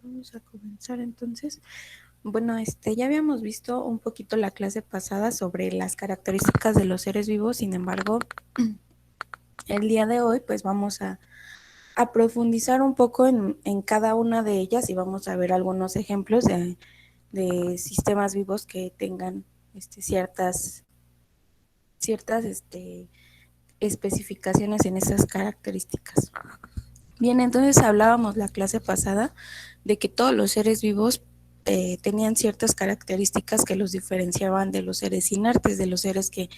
Vamos a comenzar entonces. Bueno, ya habíamos visto un poquito la clase pasada sobre las características de los seres vivos, sin embargo, el día de hoy pues vamos a profundizar un poco en cada una de ellas y vamos a ver algunos ejemplos de sistemas vivos que tengan ciertas especificaciones en esas características. Bien, entonces hablábamos la clase pasada de que todos los seres vivos tenían ciertas características que los diferenciaban de los seres inertes, de los seres que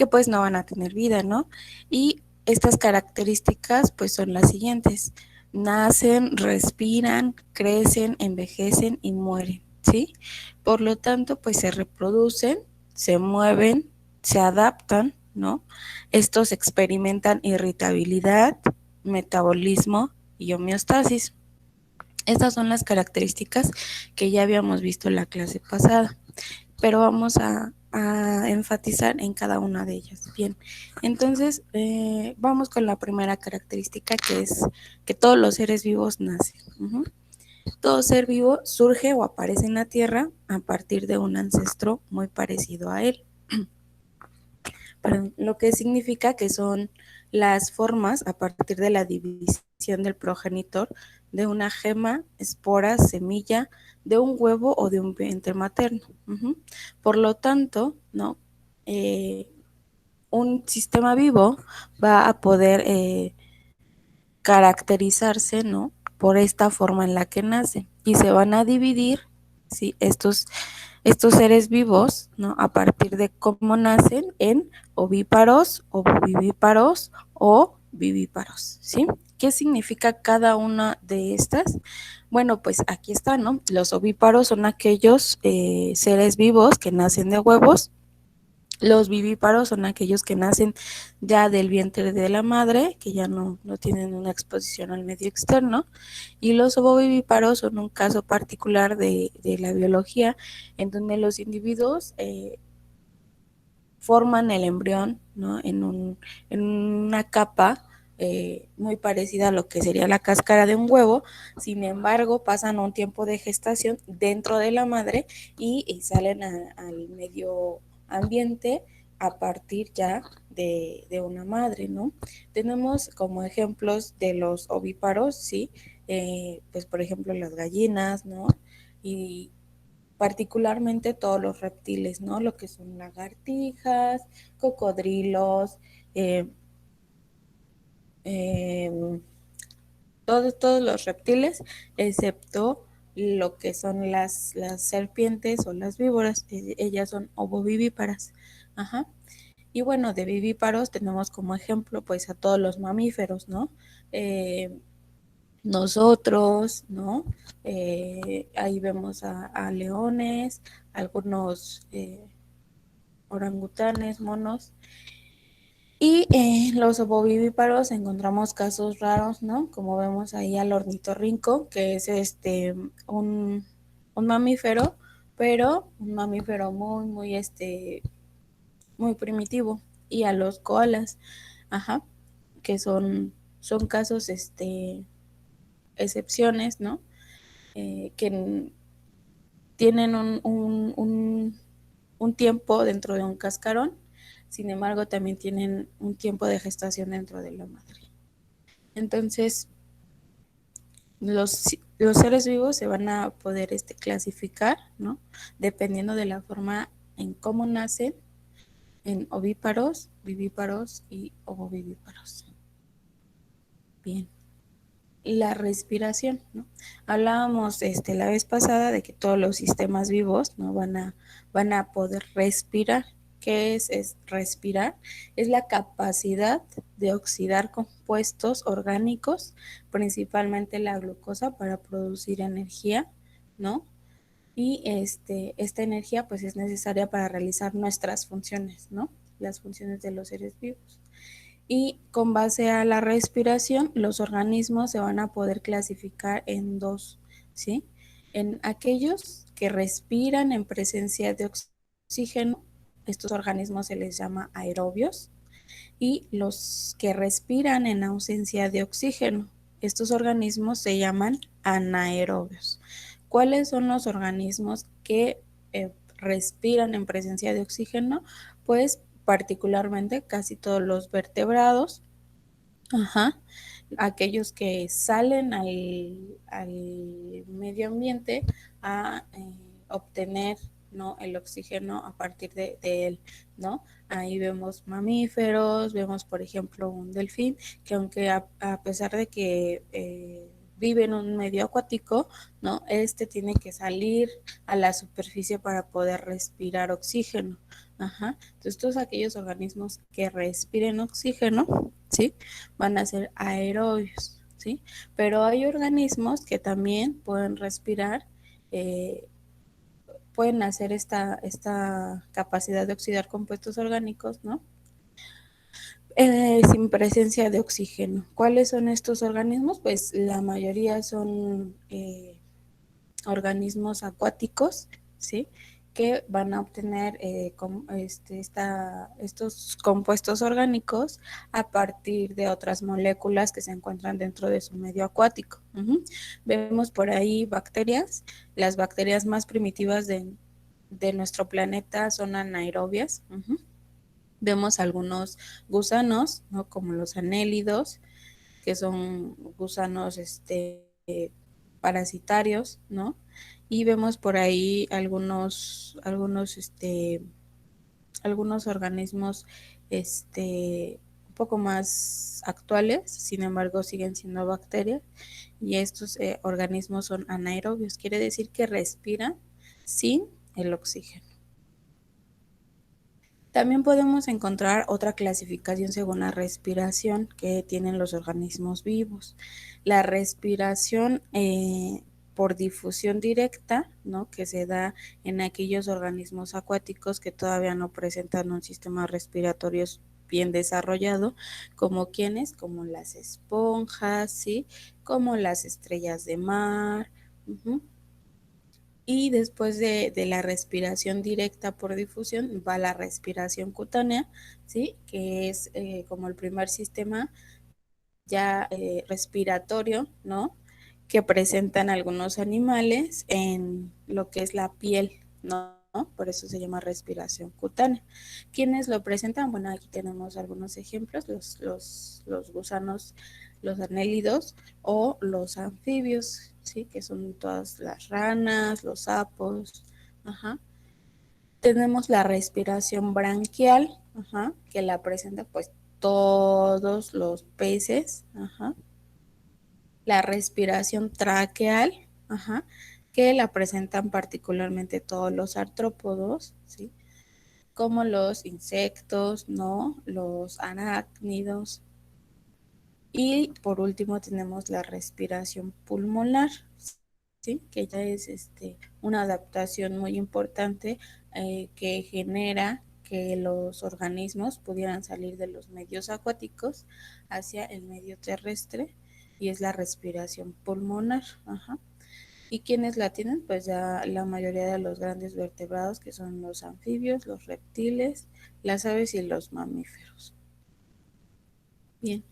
pues no van a tener vida, ¿no? Y estas características pues son las siguientes: nacen, respiran, crecen, envejecen y mueren, ¿sí? Por lo tanto, pues se reproducen, se mueven, se adaptan, ¿no? Estos experimentan irritabilidad, metabolismo y homeostasis. Estas son las características que ya habíamos visto en la clase pasada, pero vamos a enfatizar en cada una de ellas. Bien, entonces vamos con la primera característica, que es que todos los seres vivos nacen. Todo ser vivo surge o aparece en la Tierra a partir de un ancestro muy parecido a él. Lo que significa que son las formas a partir de la división del progenitor de una gema, espora, semilla, de un huevo o de un vientre materno. Por lo tanto, ¿no? Un sistema vivo va a poder caracterizarse, ¿no? Por esta forma en la que nace, y se van a dividir, ¿sí? Estos seres vivos, ¿no? A partir de cómo nacen en ovíparos, ovovivíparos o vivíparos, ¿sí? ¿Qué significa cada una de estas? Bueno, pues aquí está, ¿no? Los ovíparos son aquellos seres vivos que nacen de huevos. Los vivíparos son aquellos que nacen ya del vientre de la madre, que ya no tienen una exposición al medio externo, y los ovovivíparos son un caso particular de la biología, en donde los individuos forman el embrión, ¿no? En una capa muy parecida a lo que sería la cáscara de un huevo. Sin embargo, pasan un tiempo de gestación dentro de la madre y salen al medio ambiente a partir ya de una madre, ¿no? Tenemos como ejemplos de los ovíparos, ¿sí? Pues por ejemplo las gallinas, ¿no? Y particularmente todos los reptiles, ¿no? Lo que son lagartijas, cocodrilos, eh, eh, todos los reptiles, excepto lo que son las serpientes o las víboras. Ellas son ovovivíparas. Ajá. Y bueno, de vivíparos tenemos como ejemplo pues a todos los mamíferos, ¿no? Nosotros, ¿no? Ahí vemos a leones, algunos orangutanes, monos. Y los ovovivíparos encontramos casos raros, ¿no? Como vemos ahí al ornitorrinco, que es un, un mamífero, pero un mamífero muy primitivo. Y a los koalas, ajá, que son casos, excepciones, ¿no? Que tienen un tiempo dentro de un cascarón, sin embargo también tienen un tiempo de gestación dentro de la madre. Entonces, los seres vivos se van a poder clasificar, ¿no? Dependiendo de la forma en cómo nacen, en ovíparos, vivíparos y ovovivíparos. Bien. La respiración, ¿no? Hablábamos la vez pasada de que todos los sistemas vivos, ¿no? van a poder respirar. ¿Qué es respirar? Es la capacidad de oxidar compuestos orgánicos, principalmente la glucosa, para producir energía, ¿no? Y esta energía pues es necesaria para realizar nuestras funciones, ¿no? Las funciones de los seres vivos. Y con base a la respiración, los organismos se van a poder clasificar en dos, ¿sí? En aquellos que respiran en presencia de oxígeno, estos organismos se les llama aerobios, y los que respiran en ausencia de oxígeno, Estos organismos se llaman anaerobios. ¿Cuáles son los organismos que respiran en presencia de oxígeno? Pues particularmente casi todos los vertebrados, ajá, aquellos que salen al medio ambiente a obtener, ¿no?, el oxígeno a partir de él, ¿no? Ahí vemos mamíferos, vemos por ejemplo un delfín, que aunque a pesar de que vive en un medio acuático, ¿no?, este tiene que salir a la superficie para poder respirar oxígeno. Ajá. Entonces todos aquellos organismos que respiren oxígeno, ¿sí?, van a ser aerobios, ¿sí? Pero hay organismos que también pueden respirar, pueden hacer esta capacidad de oxidar compuestos orgánicos, ¿no? Sin presencia de oxígeno. ¿Cuáles son estos organismos? Pues la mayoría son organismos acuáticos, ¿sí?, que van a obtener estos compuestos orgánicos a partir de otras moléculas que se encuentran dentro de su medio acuático. Vemos por ahí bacterias. Las bacterias más primitivas de nuestro planeta son anaerobias. Vemos algunos gusanos, ¿no?, como los anélidos, que son gusanos parasitarios, ¿no? Y vemos por ahí algunos organismos un poco más actuales, sin embargo siguen siendo bacterias, y estos organismos son anaerobios, quiere decir que respiran sin el oxígeno. También podemos encontrar otra clasificación según la respiración que tienen los organismos vivos. La respiración por difusión directa, ¿no?, que se da en aquellos organismos acuáticos que todavía no presentan un sistema respiratorio bien desarrollado, como quienes, como las esponjas, ¿sí?, como las estrellas de mar. Y después de la respiración directa por difusión va la respiración cutánea, ¿sí?, que es como el primer sistema ya respiratorio, ¿no?, que presentan algunos animales en lo que es la piel, ¿no? Por eso se llama respiración cutánea. ¿Quiénes lo presentan? Bueno, aquí tenemos algunos ejemplos, los gusanos, los anélidos o los anfibios, ¿sí?, que son todas las ranas, los sapos. Ajá. Tenemos la respiración branquial, ajá, que la presenta pues todos los peces. Ajá. La respiración traqueal, ajá, que la presentan particularmente todos los artrópodos, ¿sí?, como los insectos, ¿no?, los arácnidos. Y por último tenemos la respiración pulmonar, ¿sí?, que ya es una adaptación muy importante que genera que los organismos pudieran salir de los medios acuáticos hacia el medio terrestre, y es la respiración pulmonar. Ajá. ¿Y quiénes la tienen? Pues ya la mayoría de los grandes vertebrados, que son los anfibios, los reptiles, las aves y los mamíferos. Bien,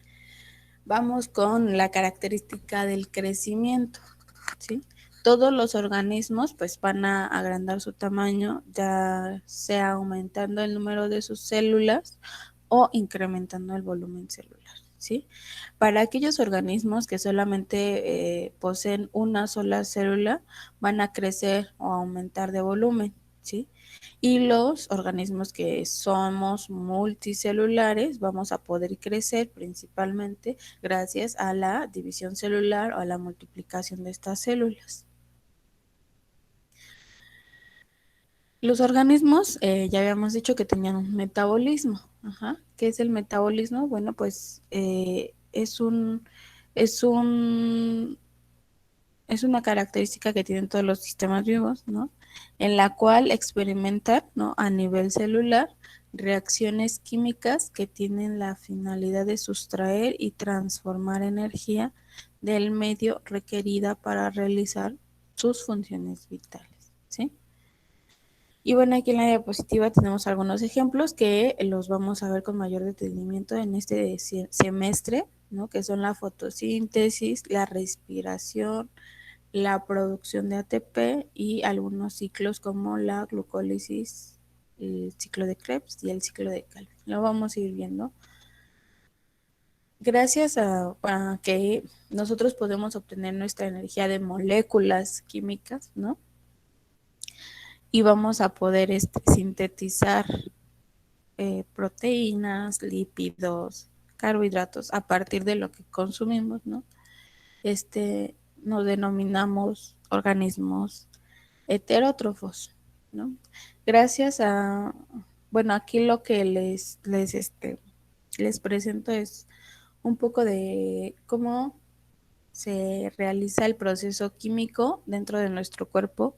vamos con la característica del crecimiento, ¿sí? Todos los organismos pues van a agrandar su tamaño, ya sea aumentando el número de sus células o incrementando el volumen celular, ¿sí? Para aquellos organismos que solamente poseen una sola célula, van a crecer o aumentar de volumen, ¿sí? Y los organismos que somos multicelulares vamos a poder crecer principalmente gracias a la división celular o a la multiplicación de estas células. Los organismos, ya habíamos dicho que tenían un metabolismo. Ajá. ¿Qué es el metabolismo? Bueno, pues es una característica que tienen todos los sistemas vivos, ¿no?, en la cual experimentan, ¿no?, a nivel celular reacciones químicas que tienen la finalidad de sustraer y transformar energía del medio requerida para realizar sus funciones vitales, ¿sí? Y bueno, aquí en la diapositiva tenemos algunos ejemplos que los vamos a ver con mayor detenimiento en este semestre, ¿no? Que son la fotosíntesis, la respiración, la producción de ATP y algunos ciclos como la glucólisis, el ciclo de Krebs y el ciclo de Calvin. Lo vamos a ir viendo. Gracias a que nosotros podemos obtener nuestra energía de moléculas químicas, ¿no? Y vamos a poder sintetizar proteínas, lípidos, carbohidratos a partir de lo que consumimos, ¿no? Nos denominamos organismos heterótrofos, ¿no? Gracias a, bueno, aquí lo que les presento es un poco de cómo se realiza el proceso químico dentro de nuestro cuerpo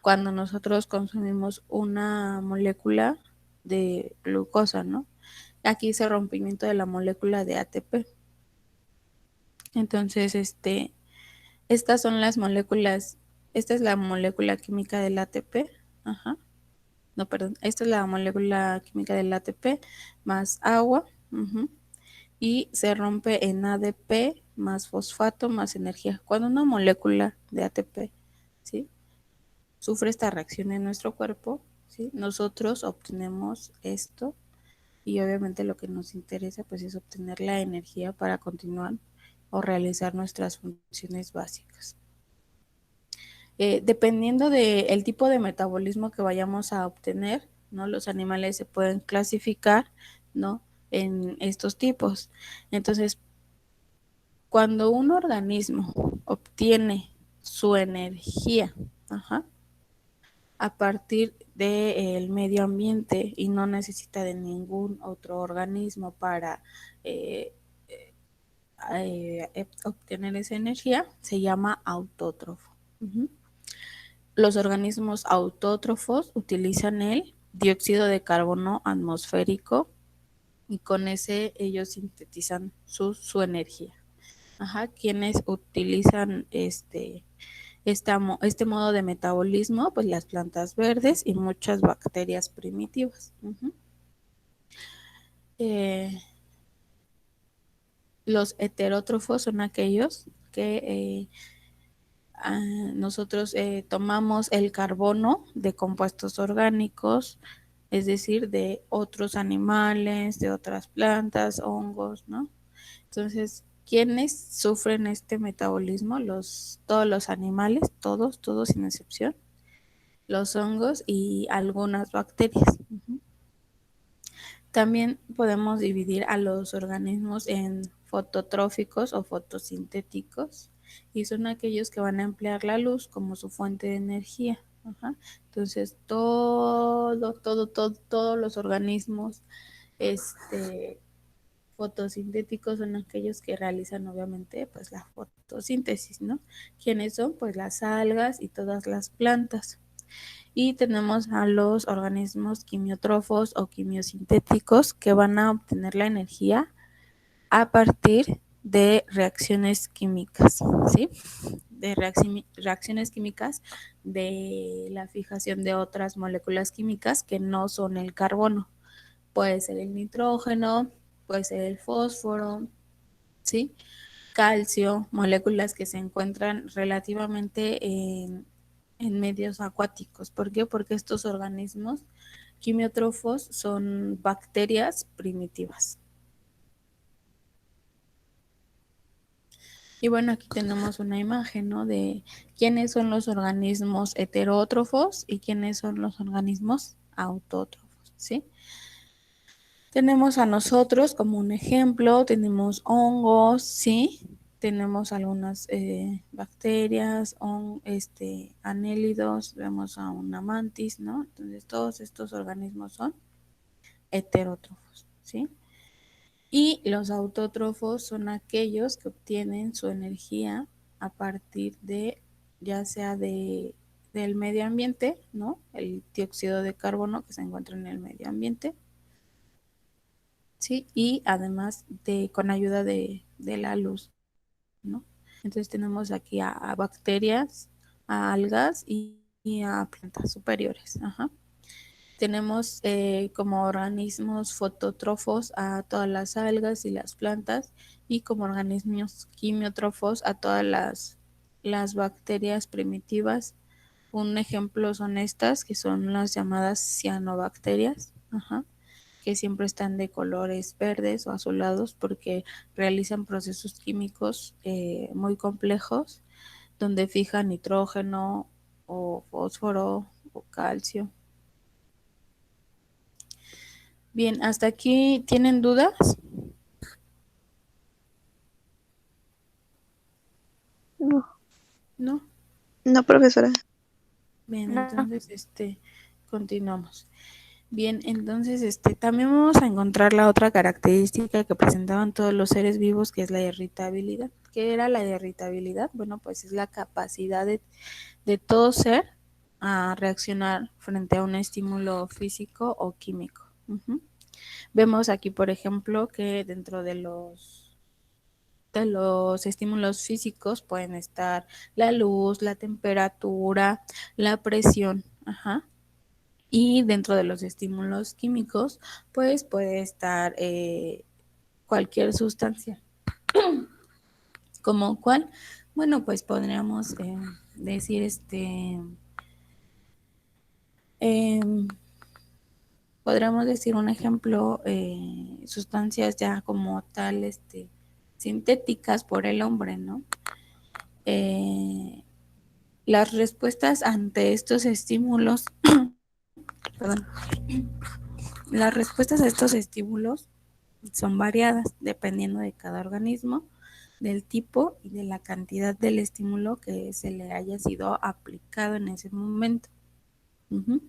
cuando nosotros consumimos una molécula de glucosa, ¿no? Aquí es el rompimiento de la molécula de ATP. Entonces, estas son las moléculas, esta es la molécula química del ATP, ajá, no, perdón, esta es la molécula química del ATP más agua, y se rompe en ADP más fosfato más energía. Cuando una molécula de ATP, ¿sí?, sufre esta reacción en nuestro cuerpo, ¿sí?, nosotros obtenemos esto y obviamente lo que nos interesa pues es obtener la energía para continuar o realizar nuestras funciones básicas. Dependiendo del tipo de metabolismo que vayamos a obtener, ¿no?, los animales se pueden clasificar, ¿no?, en estos tipos. Entonces, cuando un organismo obtiene su energía, a partir del medio ambiente y no necesita de ningún otro organismo para eh, obtener esa energía, se llama autótrofo. Los organismos autótrofos utilizan el dióxido de carbono atmosférico y con ese ellos sintetizan su energía. Quienes utilizan este modo de metabolismo, pues las plantas verdes y muchas bacterias primitivas. Los heterótrofos son aquellos que nosotros tomamos el carbono de compuestos orgánicos, es decir, de otros animales, de otras plantas, hongos, ¿no? Entonces, ¿quiénes sufren este metabolismo? Todos los animales, todos sin excepción, los hongos y algunas bacterias. También podemos dividir a los organismos en fototróficos o fotosintéticos, y son aquellos que van a emplear la luz como su fuente de energía. Entonces, todos los organismos fotosintéticos son aquellos que realizan obviamente pues la fotosíntesis, ¿no? ¿Quiénes son? Pues las algas y todas las plantas. Y tenemos a los organismos quimiotrófos o quimiosintéticos que van a obtener la energía a partir de reacciones químicas, ¿sí? De reacciones químicas de la fijación de otras moléculas químicas que no son el carbono. Puede ser el nitrógeno, puede ser el fósforo, ¿sí? Calcio, moléculas que se encuentran relativamente en medios acuáticos. ¿Por qué? Porque estos organismos quimiótrofos son bacterias primitivas. Y bueno, aquí tenemos una imagen, ¿no?, de quiénes son los organismos heterótrofos y quiénes son los organismos autótrofos, ¿sí? Tenemos a nosotros como un ejemplo, tenemos hongos, ¿sí? Tenemos algunas bacterias, anélidos, vemos a una mantis, ¿no? Entonces todos estos organismos son heterótrofos, ¿sí? Y los autótrofos son aquellos que obtienen su energía a partir de, ya sea del medio ambiente, ¿no? El dióxido de carbono que se encuentra en el medio ambiente, ¿sí? Y además con ayuda de la luz, ¿no? Entonces tenemos aquí a bacterias, a algas y a plantas superiores. Tenemos como organismos fotótrofos a todas las algas y las plantas y como organismos quimiótrofos a todas las bacterias primitivas. Un ejemplo son estas, que son las llamadas cianobacterias, ajá, que siempre están de colores verdes o azulados porque realizan procesos químicos muy complejos donde fijan nitrógeno o fósforo o calcio. Bien, hasta aquí tienen dudas, No, ¿no? no, profesora. Bien, No. entonces continuamos. Bien, entonces también vamos a encontrar la otra característica que presentaban todos los seres vivos, que es la irritabilidad. ¿Qué era la irritabilidad? Bueno, pues es la capacidad de todo ser a reaccionar frente a un estímulo físico o químico. Ujú. Vemos aquí, por ejemplo, que dentro de los estímulos físicos pueden estar la luz, la temperatura, la presión, ajá. Y dentro de los estímulos químicos, pues puede estar cualquier sustancia. ¿Como cuál? Bueno, pues podríamos decir em, podríamos decir un ejemplo, sustancias ya como tal, sintéticas por el hombre, ¿no? Eh, las respuestas ante estos estímulos, perdón, las respuestas a estos estímulos son variadas dependiendo de cada organismo, del tipo y de la cantidad del estímulo que se le haya sido aplicado en ese momento. Uh-huh.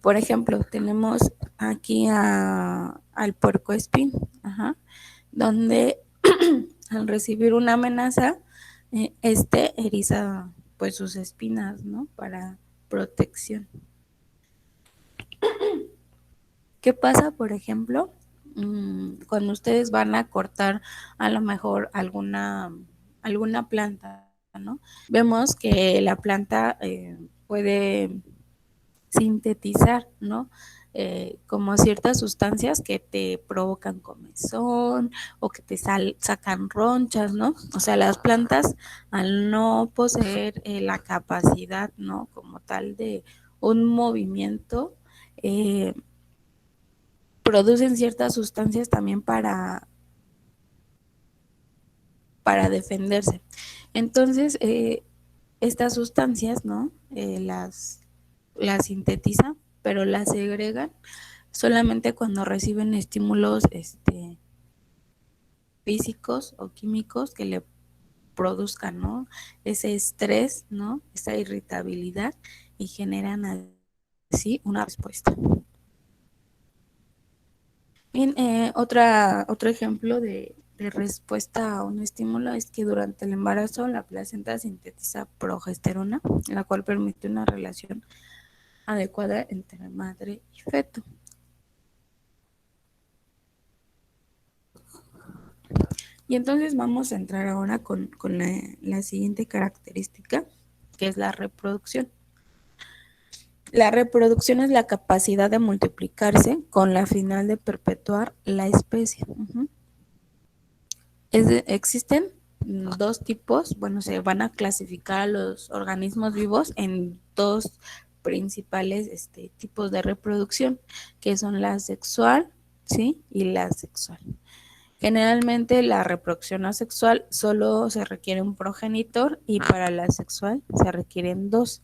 Por ejemplo, tenemos aquí al puercoespín, ajá, donde al recibir una amenaza, eriza pues sus espinas, ¿no? Para protección. ¿Qué pasa, por ejemplo, cuando ustedes van a cortar a lo mejor alguna planta, ¿no? Vemos que la planta puede sintetizar, ¿no? Como ciertas sustancias que te provocan comezón o que te sacan ronchas, ¿no? O sea, las plantas al no poseer la capacidad, ¿no? Como tal de un movimiento, eh, producen ciertas sustancias también para defenderse. Entonces, estas sustancias, ¿no? Las sintetizan, pero las segregan solamente cuando reciben estímulos físicos o químicos que le produzcan, ¿no? Ese estrés, ¿no? Esa irritabilidad y generan así una respuesta. Bien, otro ejemplo de respuesta a un estímulo es que durante el embarazo la placenta sintetiza progesterona, la cual permite una relación adecuada entre madre y feto. Y entonces vamos a entrar ahora con la siguiente característica, que es la reproducción. La reproducción es la capacidad de multiplicarse con la final de perpetuar la especie. Uh-huh. Existen dos tipos, bueno, se van a clasificar a los organismos vivos en dos principales tipos de reproducción, que son la sexual, ¿sí? Y la asexual. Generalmente la reproducción asexual solo se requiere un progenitor y para la sexual se requieren dos.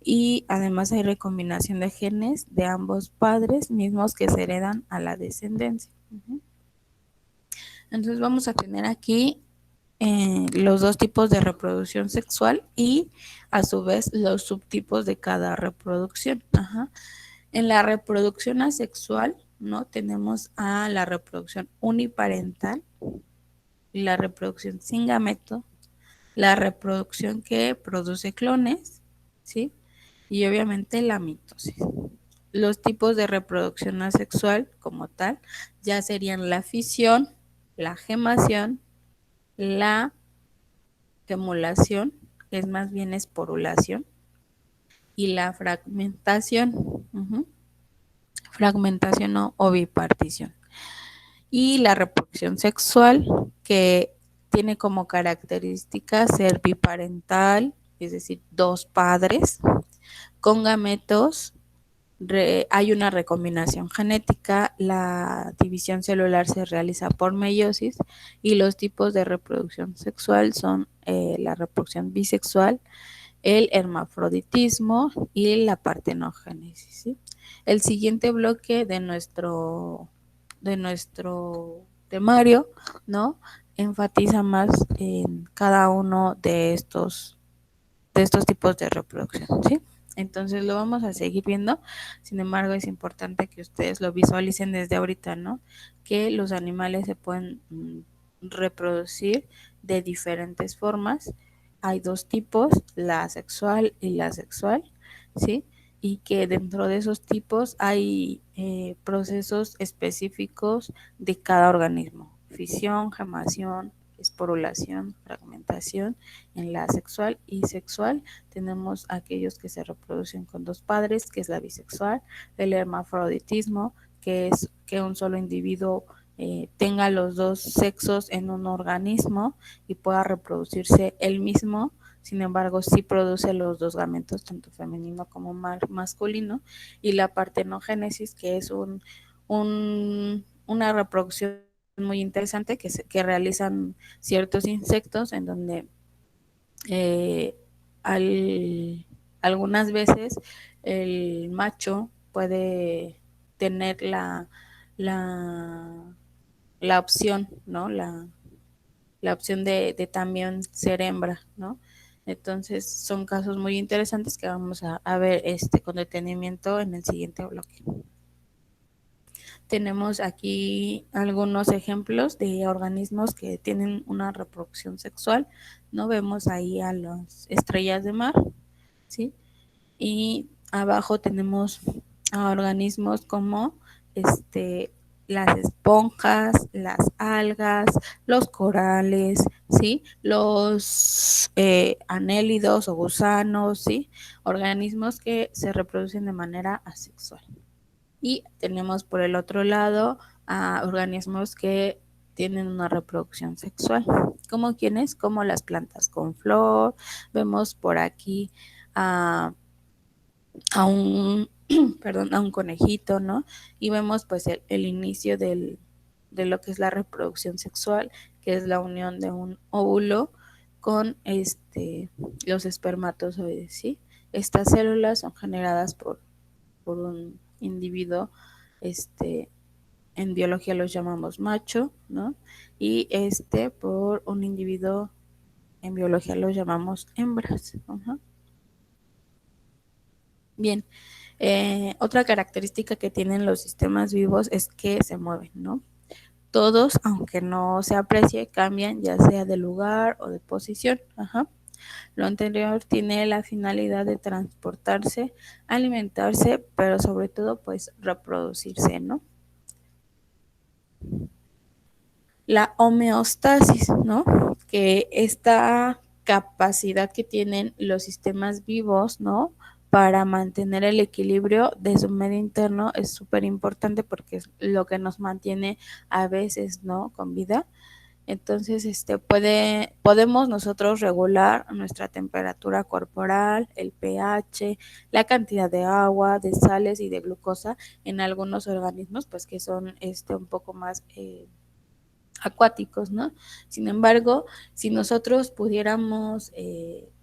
Y además hay recombinación de genes de ambos padres mismos que se heredan a la descendencia. Uh-huh. Entonces vamos a tener aquí los dos tipos de reproducción sexual y a su vez los subtipos de cada reproducción. Ajá. En la reproducción asexual, ¿no? Tenemos a la reproducción uniparental, la reproducción sin gameto, la reproducción que produce clones, ¿sí? Y obviamente la mitosis. Los tipos de reproducción asexual como tal ya serían la fisión, la gemación, la gemulación, que es más bien esporulación, y la fragmentación. Uh-huh. fragmentación o ovipartición. Y la reproducción sexual, que tiene como característica ser biparental, es decir, dos padres, con gametos. Hay una recombinación genética, la división celular se realiza por meiosis y los tipos de reproducción sexual son la reproducción bisexual, el hermafroditismo y la partenogénesis, ¿sí? El siguiente bloque de nuestro temario, ¿no? Enfatiza más en cada uno de estos tipos de reproducción, ¿sí? Entonces lo vamos a seguir viendo. Sin embargo, es importante que ustedes lo visualicen desde ahorita, ¿no? Que los animales se pueden reproducir de diferentes formas. Hay dos tipos, la asexual y la sexual, ¿sí? Y que dentro de esos tipos hay procesos específicos de cada organismo: fisión, gemación, esporulación, fragmentación. En la sexual y sexual tenemos aquellos que se reproducen con dos padres, que es la bisexual; el hermafroditismo, que es que un solo individuo tenga los dos sexos en un organismo y pueda reproducirse él mismo. Sin embargo, sí produce los dos gametos, tanto femenino como masculino. Y la partenogénesis, que es una reproducción muy interesante que realizan ciertos insectos, en donde eh, algunas veces el macho puede tener la, la opción, ¿no? La opción de también ser hembra, ¿no? Entonces son casos muy interesantes que vamos a ver con detenimiento en el siguiente bloque. Tenemos aquí algunos ejemplos de organismos que tienen una reproducción sexual, ¿no? Vemos ahí a las estrellas de mar, ¿sí? Y abajo tenemos a organismos como las esponjas, las algas, los corales, ¿sí? Los anélidos o gusanos, ¿sí? Organismos que se reproducen de manera asexual. Y tenemos por el otro lado a organismos que tienen una reproducción sexual, como quienes, como las plantas con flor. Vemos por aquí a un, perdón, a un conejito, ¿no? Y vemos pues el inicio de lo que es la reproducción sexual, que es la unión de un óvulo con los espermatozoides, ¿sí? Estas células son generadas por un individuo, en biología los llamamos macho, ¿no? Y por un individuo en biología los llamamos hembras. Uh-huh. Bien, otra característica que tienen los sistemas vivos es que se mueven, ¿no? Todos, aunque no se aprecie, cambian ya sea de lugar o de posición. Ajá. Lo anterior tiene la finalidad de transportarse, alimentarse, pero sobre todo, pues, reproducirse, ¿no? La homeostasis, ¿no? Que esta capacidad que tienen los sistemas vivos, ¿no? Para mantener el equilibrio de su medio interno es súper importante, porque es lo que nos mantiene a veces, ¿no? Con vida. Entonces, podemos nosotros regular nuestra temperatura corporal, el pH, la cantidad de agua, de sales y de glucosa en algunos organismos, pues que son un poco más acuáticos, ¿no? Sin embargo, si nosotros pudiéramos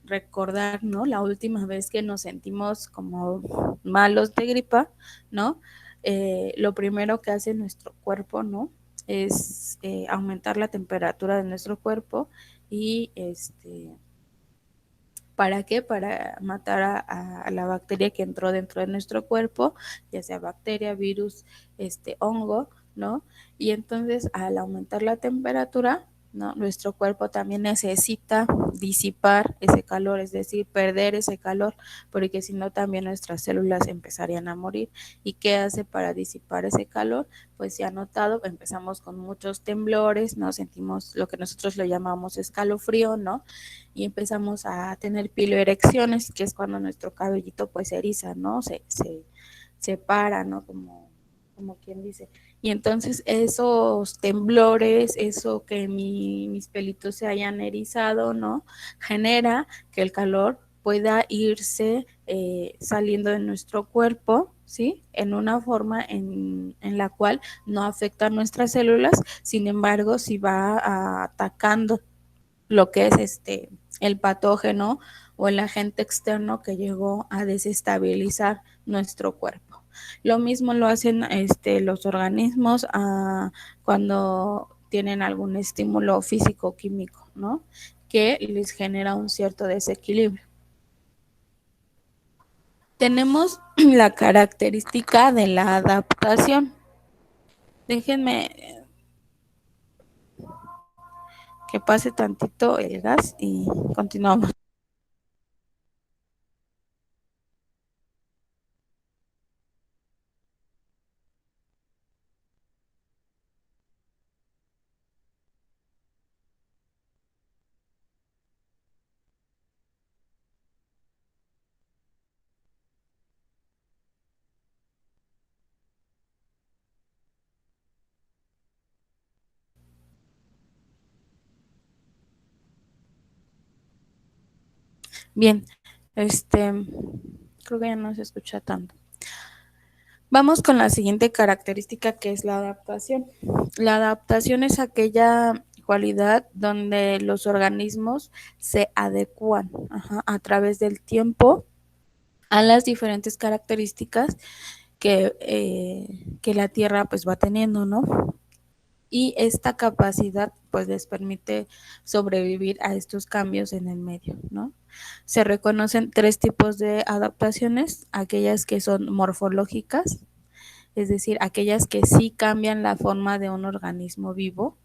recordar, ¿no? La última vez que nos sentimos como malos de gripa, ¿no? Lo primero que hace nuestro cuerpo, ¿no? Es aumentar la temperatura de nuestro cuerpo y ¿para qué? Para matar a la bacteria que entró dentro de nuestro cuerpo, ya sea bacteria, virus, hongo, ¿no? Y entonces, al aumentar la temperatura, ¿no? Nuestro cuerpo también necesita disipar ese calor, es decir, perder ese calor, porque si no también nuestras células empezarían a morir. ¿Y qué hace para disipar ese calor? Pues se ha notado, empezamos con muchos temblores, ¿no? Sentimos lo que nosotros lo llamamos escalofrío, ¿no? Y empezamos a tener piloerecciones, que es cuando nuestro cabellito pues se eriza, ¿no? Se para, ¿no? Como como quien dice. Y entonces esos temblores, eso que mis pelitos se hayan erizado, ¿no? Genera que el calor pueda irse saliendo de nuestro cuerpo, ¿sí? En una forma en la cual no afecta a nuestras células, sin embargo, si va atacando lo que es el patógeno o el agente externo que llegó a desestabilizar nuestro cuerpo. Lo mismo lo hacen los organismos cuando tienen algún estímulo físico o químico, ¿no? Que les genera un cierto desequilibrio. Tenemos la característica de la adaptación. Déjenme que pase tantito el gas y continuamos. Bien, creo que ya no se escucha tanto. Vamos con la siguiente característica que es la adaptación. La adaptación es aquella cualidad donde los organismos se adecúan a través del tiempo a las diferentes características que la Tierra pues va teniendo, ¿no? Y esta capacidad pues les permite sobrevivir a estos cambios en el medio, ¿no? Se reconocen tres tipos de adaptaciones, aquellas que son morfológicas, es decir, aquellas que sí cambian la forma de un organismo vivo,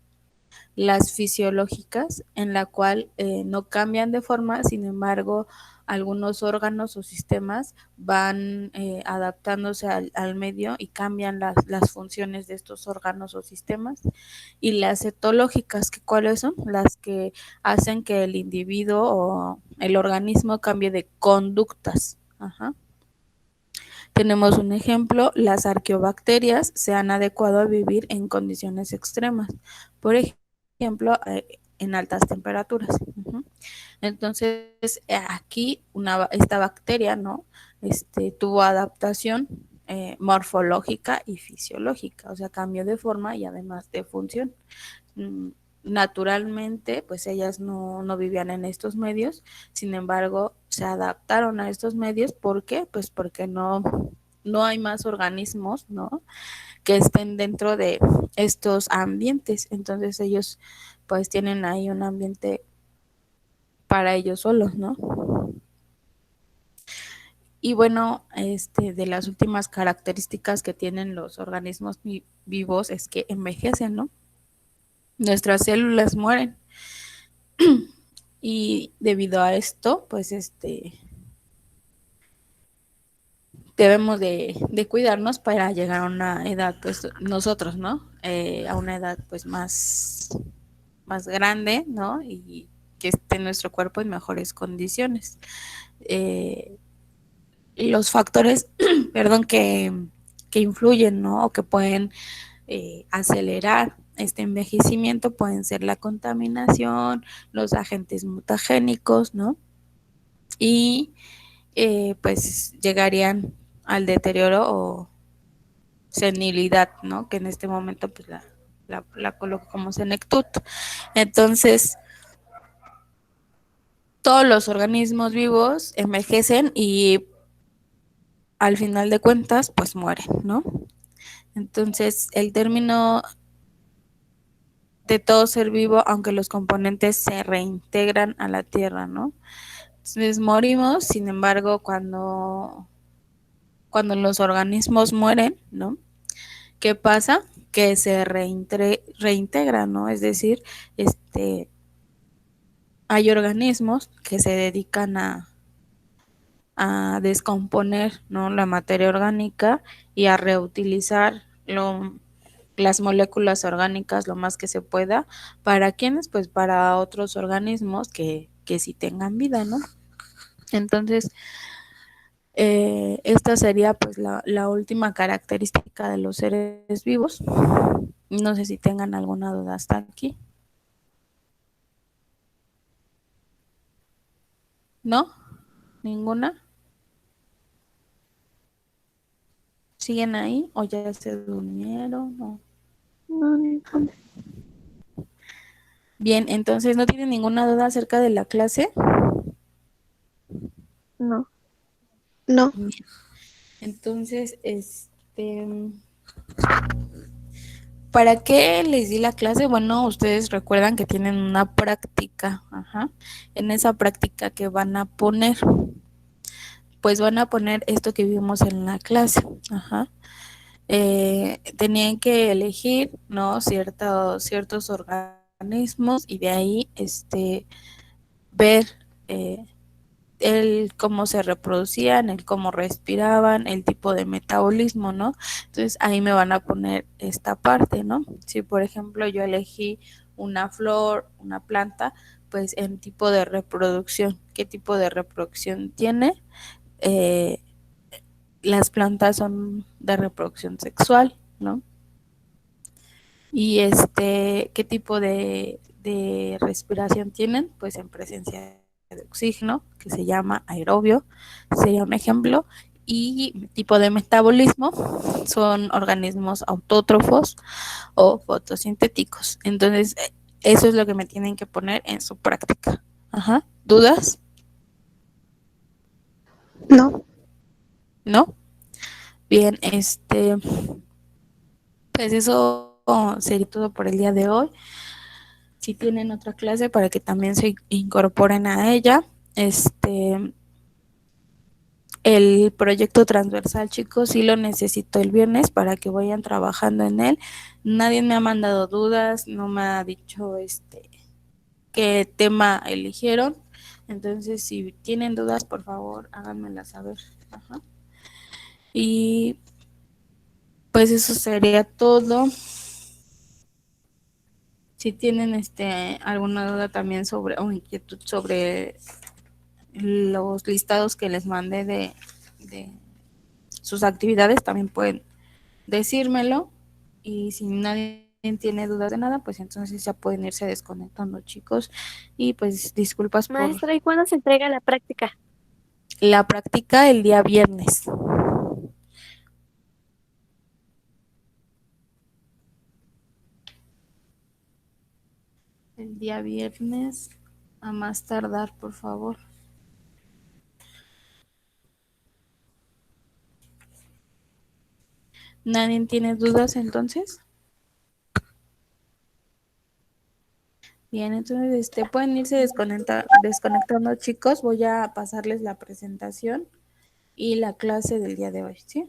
las fisiológicas, en la cual no cambian de forma, sin embargo, algunos órganos o sistemas van adaptándose al medio y cambian las funciones de estos órganos o sistemas, y las etológicas, que cuáles son las que hacen que el individuo o el organismo cambie de conductas. Ajá. Tenemos un ejemplo, las arqueobacterias se han adecuado a vivir en condiciones extremas, por ejemplo, en altas temperaturas. Entonces, aquí esta bacteria, ¿no? Tuvo adaptación morfológica y fisiológica, o sea, cambio de forma y además de función. Naturalmente, pues ellas no vivían en estos medios, sin embargo, se adaptaron a estos medios. ¿Por qué? Pues porque no hay más organismos, ¿no? Que estén dentro de estos ambientes. Entonces ellos pues tienen ahí un ambiente para ellos solos, ¿no? Y bueno, de las últimas características que tienen los organismos vivos es que envejecen, ¿no? Nuestras células mueren. Y debido a esto, pues debemos de cuidarnos para llegar a una edad, pues nosotros, ¿no? A una edad pues más grande, ¿no? Y que esté nuestro cuerpo en mejores condiciones. Eh, los factores, perdón, que influyen, ¿no? O que pueden acelerar este envejecimiento pueden ser la contaminación, los agentes mutagénicos, ¿no? Y pues llegarían al deterioro o senilidad, ¿no? Que en este momento pues la coloco como senectud. Entonces, todos los organismos vivos envejecen y al final de cuentas pues mueren, ¿no? Entonces, el término de todo ser vivo, aunque los componentes se reintegran a la Tierra, ¿no? Entonces morimos, sin embargo, cuando los organismos mueren, ¿no? ¿Qué pasa? Que se reintegran, ¿no? Es decir, hay organismos que se dedican a descomponer, ¿no? La materia orgánica y a reutilizar las moléculas orgánicas lo más que se pueda. ¿Para quiénes? Pues para otros organismos que sí tengan vida, ¿no? Entonces, Esta sería pues la última característica de los seres vivos. No sé si tengan alguna duda hasta aquí. ¿No? ¿Ninguna? ¿Siguen ahí o ya se durmieron? No. No, ninguna. Bien, entonces, ¿no tienen ninguna duda acerca de la clase? No. No. Bien. Entonces, ¿para qué les di la clase? Bueno, ustedes recuerdan que tienen una práctica, ajá. En esa práctica que van a poner, pues van a poner esto que vimos en la clase, ajá. Tenían que elegir, ¿no? Ciertos organismos y de ahí, ver el cómo se reproducían, el cómo respiraban, el tipo de metabolismo, ¿no? Entonces ahí me van a poner esta parte, ¿no? Si por ejemplo yo elegí una flor, una planta, pues en tipo de reproducción, ¿qué tipo de reproducción tiene? Eh, las plantas son de reproducción sexual, ¿no? Y ¿qué tipo de respiración tienen? Pues en presencia de oxígeno, que se llama aerobio, sería un ejemplo. Y tipo de metabolismo son organismos autótrofos o fotosintéticos. Entonces, eso es lo que me tienen que poner en su práctica. Ajá. ¿Dudas? No. ¿No? Bien, pues eso sería todo por el día de hoy. Si tienen otra clase para que también se incorporen a ella. El proyecto transversal, chicos, sí lo necesito el viernes para que vayan trabajando en él. Nadie me ha mandado dudas, no me ha dicho qué tema eligieron. Entonces, si tienen dudas, por favor, háganmelas saber. Ajá. Y pues eso sería todo. Si tienen alguna duda también sobre o inquietud sobre los listados que les mandé de sus actividades, también pueden decírmelo. Y si nadie tiene dudas de nada, pues entonces ya pueden irse desconectando, chicos. Y pues disculpas por Maestra, ¿y cuándo se entrega la práctica? la práctica el día viernes. El día viernes, a más tardar, por favor. ¿Nadie tiene dudas entonces? Bien, entonces pueden irse desconectando, chicos. Voy a pasarles la presentación y la clase del día de hoy, ¿sí?